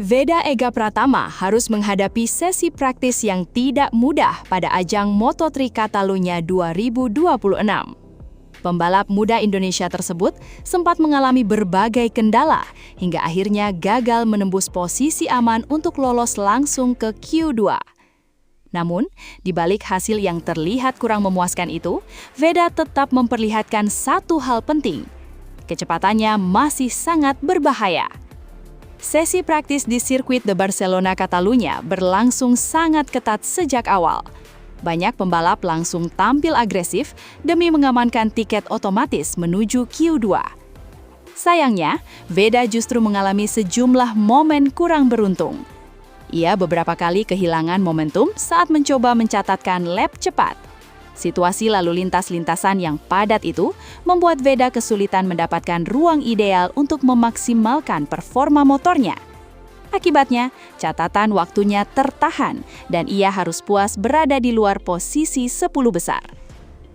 Veda Ega Pratama harus menghadapi sesi praktis yang tidak mudah pada ajang Moto3 Catalunya 2026. Pembalap muda Indonesia tersebut sempat mengalami berbagai kendala hingga akhirnya gagal menembus posisi aman untuk lolos langsung ke Q2. Namun, di balik hasil yang terlihat kurang memuaskan itu, Veda tetap memperlihatkan satu hal penting. Kecepatannya masih sangat berbahaya. Sesi praktis di sirkuit de Barcelona Catalunya berlangsung sangat ketat sejak awal. Banyak pembalap langsung tampil agresif demi mengamankan tiket otomatis menuju Q2. Sayangnya, Veda justru mengalami sejumlah momen kurang beruntung. Ia beberapa kali kehilangan momentum saat mencoba mencatatkan lap cepat. Situasi lalu lintas-lintasan yang padat itu membuat Veda kesulitan mendapatkan ruang ideal untuk memaksimalkan performa motornya. Akibatnya, catatan waktunya tertahan dan ia harus puas berada di luar posisi 10 besar.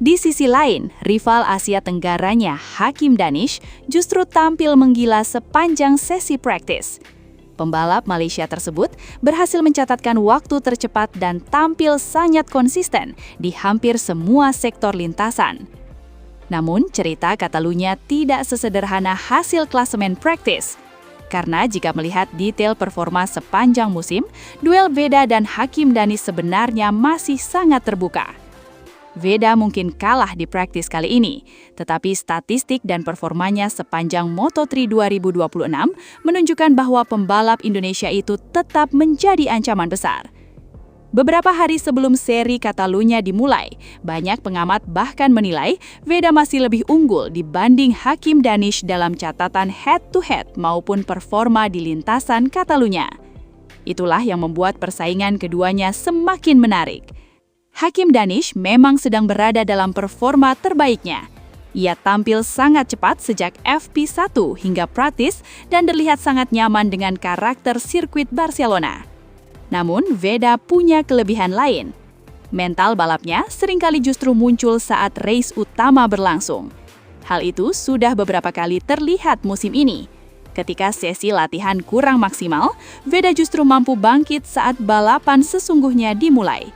Di sisi lain, rival Asia Tenggaranya Hakim Danish justru tampil menggila sepanjang sesi praktis. Pembalap Malaysia tersebut berhasil mencatatkan waktu tercepat dan tampil sangat konsisten di hampir semua sektor lintasan. Namun, cerita Catalunya tidak sesederhana hasil klasemen praktis. Karena jika melihat detail performa sepanjang musim, duel Veda dan Hakim Danish sebenarnya masih sangat terbuka. Veda mungkin kalah di praktis kali ini, tetapi statistik dan performanya sepanjang Moto3 2026 menunjukkan bahwa pembalap Indonesia itu tetap menjadi ancaman besar. Beberapa hari sebelum seri Catalunya dimulai, banyak pengamat bahkan menilai Veda masih lebih unggul dibanding Hakim Danish dalam catatan head-to-head maupun performa di lintasan Catalunya. Itulah yang membuat persaingan keduanya semakin menarik. Hakim Danish memang sedang berada dalam performa terbaiknya. Ia tampil sangat cepat sejak FP1 hingga praktis dan terlihat sangat nyaman dengan karakter sirkuit Barcelona. Namun, Veda punya kelebihan lain. Mental balapnya seringkali justru muncul saat race utama berlangsung. Hal itu sudah beberapa kali terlihat musim ini. Ketika sesi latihan kurang maksimal, Veda justru mampu bangkit saat balapan sesungguhnya dimulai.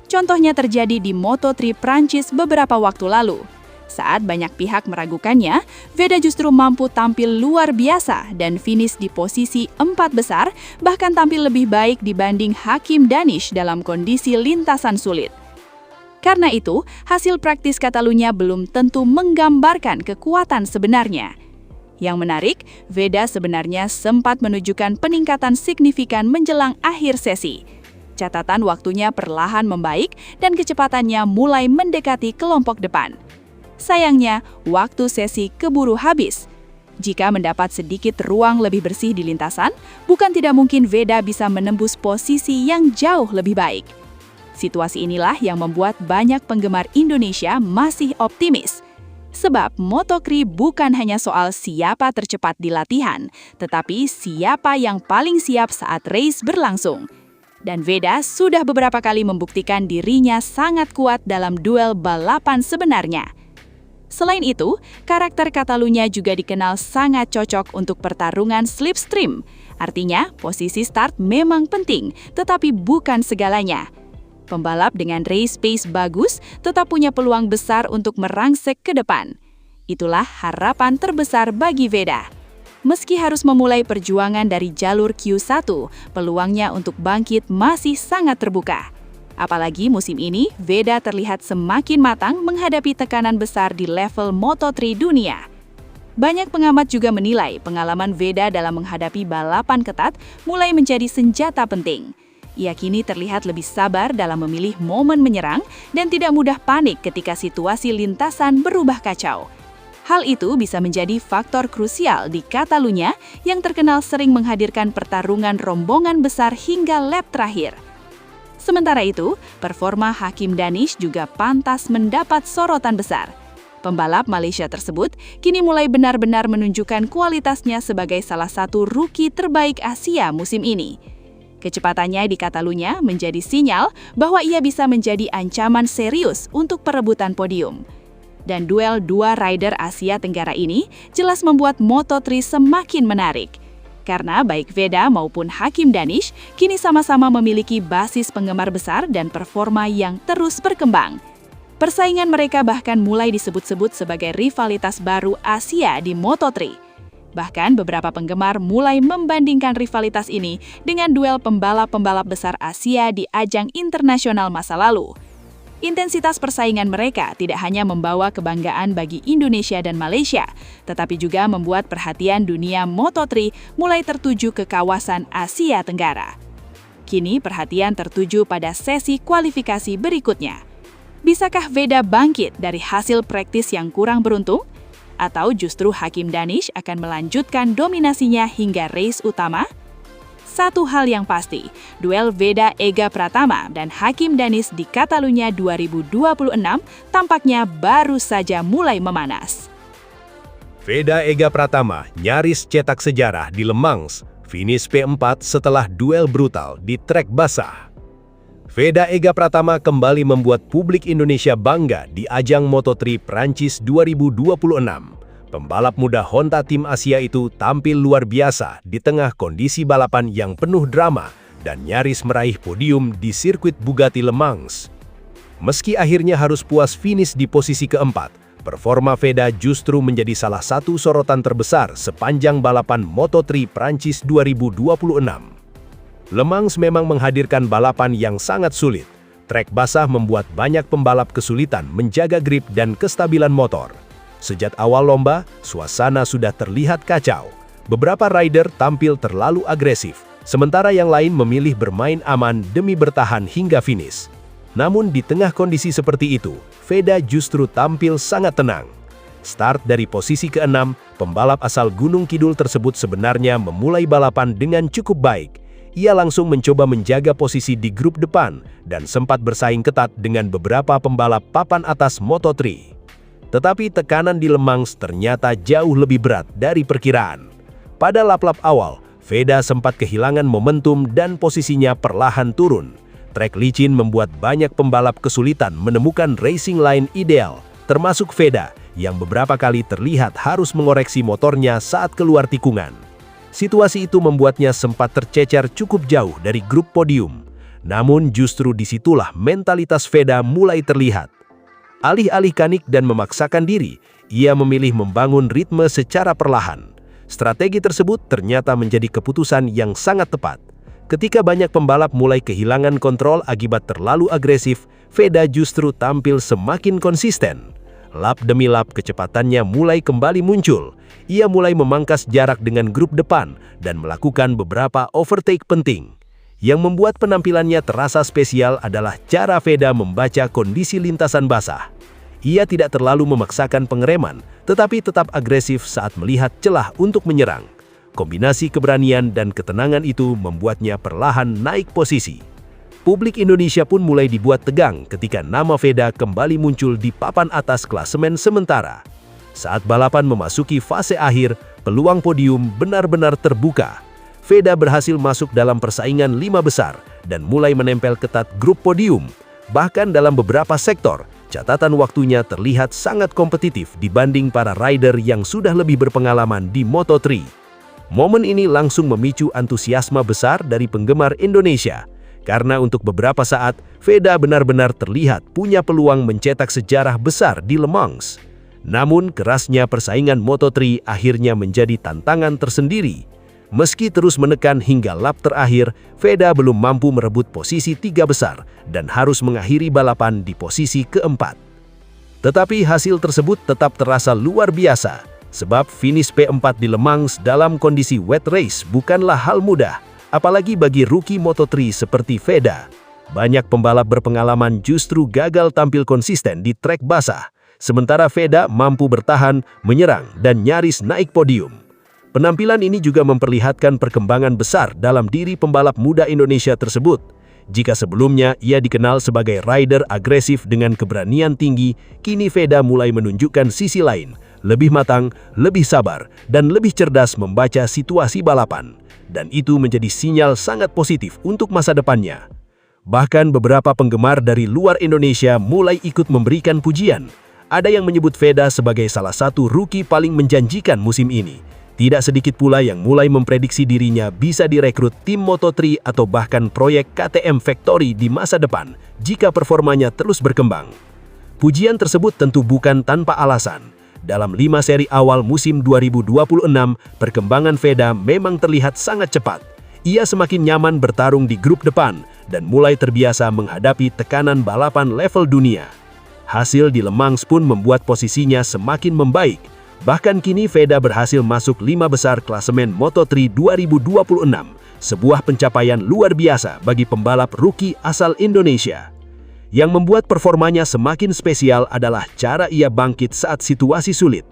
Contohnya terjadi di Moto3 Prancis beberapa waktu lalu. Saat banyak pihak meragukannya, Veda justru mampu tampil luar biasa dan finish di posisi 4 besar, bahkan tampil lebih baik dibanding Hakim Danish dalam kondisi lintasan sulit. Karena itu, hasil praktis Catalunya belum tentu menggambarkan kekuatan sebenarnya. Yang menarik, Veda sebenarnya sempat menunjukkan peningkatan signifikan menjelang akhir sesi. Catatan waktunya perlahan membaik dan kecepatannya mulai mendekati kelompok depan. Sayangnya, waktu sesi keburu habis. Jika mendapat sedikit ruang lebih bersih di lintasan, bukan tidak mungkin Veda bisa menembus posisi yang jauh lebih baik. Situasi inilah yang membuat banyak penggemar Indonesia masih optimis. Sebab Moto3 bukan hanya soal siapa tercepat di latihan, tetapi siapa yang paling siap saat race berlangsung. Dan Veda sudah beberapa kali membuktikan dirinya sangat kuat dalam duel balapan sebenarnya. Selain itu, karakter Catalunya juga dikenal sangat cocok untuk pertarungan slipstream. Artinya, posisi start memang penting, tetapi bukan segalanya. Pembalap dengan race pace bagus tetap punya peluang besar untuk merangsek ke depan. Itulah harapan terbesar bagi Veda. Meski harus memulai perjuangan dari jalur Q1, peluangnya untuk bangkit masih sangat terbuka. Apalagi musim ini, Veda terlihat semakin matang menghadapi tekanan besar di level Moto3 dunia. Banyak pengamat juga menilai pengalaman Veda dalam menghadapi balapan ketat mulai menjadi senjata penting. Ia kini terlihat lebih sabar dalam memilih momen menyerang dan tidak mudah panik ketika situasi lintasan berubah kacau. Hal itu bisa menjadi faktor krusial di Catalunya yang terkenal sering menghadirkan pertarungan rombongan besar hingga lap terakhir. Sementara itu, performa Hakim Danish juga pantas mendapat sorotan besar. Pembalap Malaysia tersebut kini mulai benar-benar menunjukkan kualitasnya sebagai salah satu rookie terbaik Asia musim ini. Kecepatannya di Catalunya menjadi sinyal bahwa ia bisa menjadi ancaman serius untuk perebutan podium. Dan duel dua rider Asia Tenggara ini jelas membuat Moto3 semakin menarik. Karena baik Veda maupun Hakim Danish kini sama-sama memiliki basis penggemar besar dan performa yang terus berkembang. Persaingan mereka bahkan mulai disebut-sebut sebagai rivalitas baru Asia di Moto3. Bahkan beberapa penggemar mulai membandingkan rivalitas ini dengan duel pembalap-pembalap besar Asia di ajang internasional masa lalu. Intensitas persaingan mereka tidak hanya membawa kebanggaan bagi Indonesia dan Malaysia, tetapi juga membuat perhatian dunia Moto3 mulai tertuju ke kawasan Asia Tenggara. Kini perhatian tertuju pada sesi kualifikasi berikutnya. Bisakah Veda bangkit dari hasil praktis yang kurang beruntung? Atau justru Hakim Danish akan melanjutkan dominasinya hingga race utama? Satu hal yang pasti, duel Veda Ega Pratama dan Hakim Danish di Catalunya 2026 tampaknya baru saja mulai memanas. Veda Ega Pratama nyaris cetak sejarah di Le Mans, finish P4 setelah duel brutal di trek basah. Veda Ega Pratama kembali membuat publik Indonesia bangga di ajang Moto3 Prancis 2026. Pembalap muda Honda Tim Asia itu tampil luar biasa di tengah kondisi balapan yang penuh drama dan nyaris meraih podium di sirkuit Bugatti Le Mans. Meski akhirnya harus puas finish di posisi keempat, performa Veda justru menjadi salah satu sorotan terbesar sepanjang balapan Moto3 Prancis 2026. Le Mans memang menghadirkan balapan yang sangat sulit. Trek basah membuat banyak pembalap kesulitan menjaga grip dan kestabilan motor. Sejak awal lomba, suasana sudah terlihat kacau. Beberapa rider tampil terlalu agresif, sementara yang lain memilih bermain aman demi bertahan hingga finish. Namun di tengah kondisi seperti itu, Veda justru tampil sangat tenang. Start dari posisi ke-6, pembalap asal Gunung Kidul tersebut sebenarnya memulai balapan dengan cukup baik. Ia langsung mencoba menjaga posisi di grup depan dan sempat bersaing ketat dengan beberapa pembalap papan atas Moto3. Tetapi tekanan di Le Mans ternyata jauh lebih berat dari perkiraan. Pada lap-lap awal, Veda sempat kehilangan momentum dan posisinya perlahan turun. Trek licin membuat banyak pembalap kesulitan menemukan racing line ideal, termasuk Veda yang beberapa kali terlihat harus mengoreksi motornya saat keluar tikungan. Situasi itu membuatnya sempat tercecer cukup jauh dari grup podium. Namun justru disitulah mentalitas Veda mulai terlihat. Alih-alih panik dan memaksakan diri, ia memilih membangun ritme secara perlahan. Strategi tersebut ternyata menjadi keputusan yang sangat tepat. Ketika banyak pembalap mulai kehilangan kontrol akibat terlalu agresif, Veda justru tampil semakin konsisten. Lap demi lap kecepatannya mulai kembali muncul. Ia mulai memangkas jarak dengan grup depan dan melakukan beberapa overtake penting. Yang membuat penampilannya terasa spesial adalah cara Veda membaca kondisi lintasan basah. Ia tidak terlalu memaksakan pengereman, tetapi tetap agresif saat melihat celah untuk menyerang. Kombinasi keberanian dan ketenangan itu membuatnya perlahan naik posisi. Publik Indonesia pun mulai dibuat tegang ketika nama Veda kembali muncul di papan atas klasemen sementara. Saat balapan memasuki fase akhir, peluang podium benar-benar terbuka. Veda berhasil masuk dalam persaingan 5 besar dan mulai menempel ketat grup podium. Bahkan dalam beberapa sektor, catatan waktunya terlihat sangat kompetitif dibanding para rider yang sudah lebih berpengalaman di Moto3. Momen ini langsung memicu antusiasme besar dari penggemar Indonesia. Karena untuk beberapa saat, Veda benar-benar terlihat punya peluang mencetak sejarah besar di Le Mans. Namun kerasnya persaingan Moto3 akhirnya menjadi tantangan tersendiri. Meski terus menekan hingga lap terakhir, Veda belum mampu merebut posisi 3 besar dan harus mengakhiri balapan di posisi keempat. Tetapi hasil tersebut tetap terasa luar biasa, sebab finish P4 di Le Mans dalam kondisi wet race bukanlah hal mudah, apalagi bagi rookie Moto3 seperti Veda. Banyak pembalap berpengalaman justru gagal tampil konsisten di trek basah, sementara Veda mampu bertahan, menyerang, dan nyaris naik podium. Penampilan ini juga memperlihatkan perkembangan besar dalam diri pembalap muda Indonesia tersebut. Jika sebelumnya ia dikenal sebagai rider agresif dengan keberanian tinggi, kini Veda mulai menunjukkan sisi lain, lebih matang, lebih sabar, dan lebih cerdas membaca situasi balapan. Dan itu menjadi sinyal sangat positif untuk masa depannya. Bahkan beberapa penggemar dari luar Indonesia mulai ikut memberikan pujian. Ada yang menyebut Veda sebagai salah satu rookie paling menjanjikan musim ini. Tidak sedikit pula yang mulai memprediksi dirinya bisa direkrut tim Moto3 atau bahkan proyek KTM Factory di masa depan jika performanya terus berkembang. Pujian tersebut tentu bukan tanpa alasan. Dalam 5 seri awal musim 2026, perkembangan Veda memang terlihat sangat cepat. Ia semakin nyaman bertarung di grup depan dan mulai terbiasa menghadapi tekanan balapan level dunia. Hasil di Le Mans pun membuat posisinya semakin membaik. Bahkan kini Veda berhasil masuk 5 besar klasemen Moto3 2026, sebuah pencapaian luar biasa bagi pembalap rookie asal Indonesia. Yang membuat performanya semakin spesial adalah cara ia bangkit saat situasi sulit.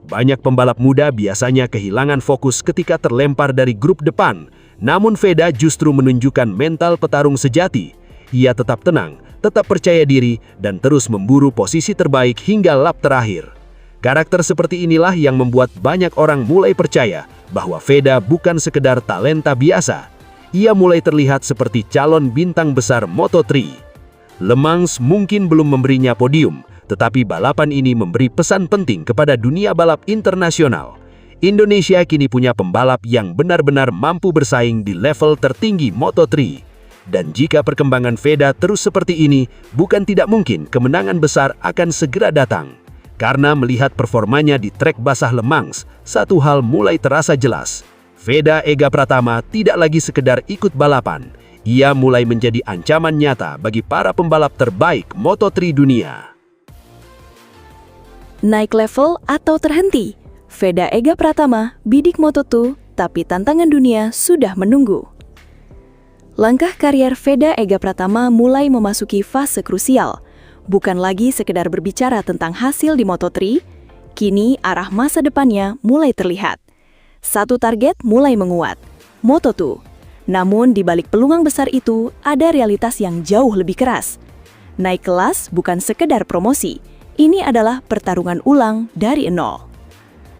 Banyak pembalap muda biasanya kehilangan fokus ketika terlempar dari grup depan, namun Veda justru menunjukkan mental petarung sejati. Ia tetap tenang, tetap percaya diri, dan terus memburu posisi terbaik hingga lap terakhir. Karakter seperti inilah yang membuat banyak orang mulai percaya bahwa Veda bukan sekedar talenta biasa. Ia mulai terlihat seperti calon bintang besar Moto3. Le Mans mungkin belum memberinya podium, tetapi balapan ini memberi pesan penting kepada dunia balap internasional. Indonesia kini punya pembalap yang benar-benar mampu bersaing di level tertinggi Moto3. Dan jika perkembangan Veda terus seperti ini, bukan tidak mungkin kemenangan besar akan segera datang. Karena melihat performanya di trek basah Le Mans, satu hal mulai terasa jelas. Veda Ega Pratama tidak lagi sekedar ikut balapan. Ia mulai menjadi ancaman nyata bagi para pembalap terbaik Moto3 dunia. Naik level atau terhenti? Veda Ega Pratama bidik Moto2, tapi tantangan dunia sudah menunggu. Langkah karier Veda Ega Pratama mulai memasuki fase krusial. Bukan lagi sekedar berbicara tentang hasil di Moto3, kini arah masa depannya mulai terlihat. Satu target mulai menguat, Moto2. Namun di balik peluang besar itu, ada realitas yang jauh lebih keras. Naik kelas bukan sekedar promosi, ini adalah pertarungan ulang dari nol.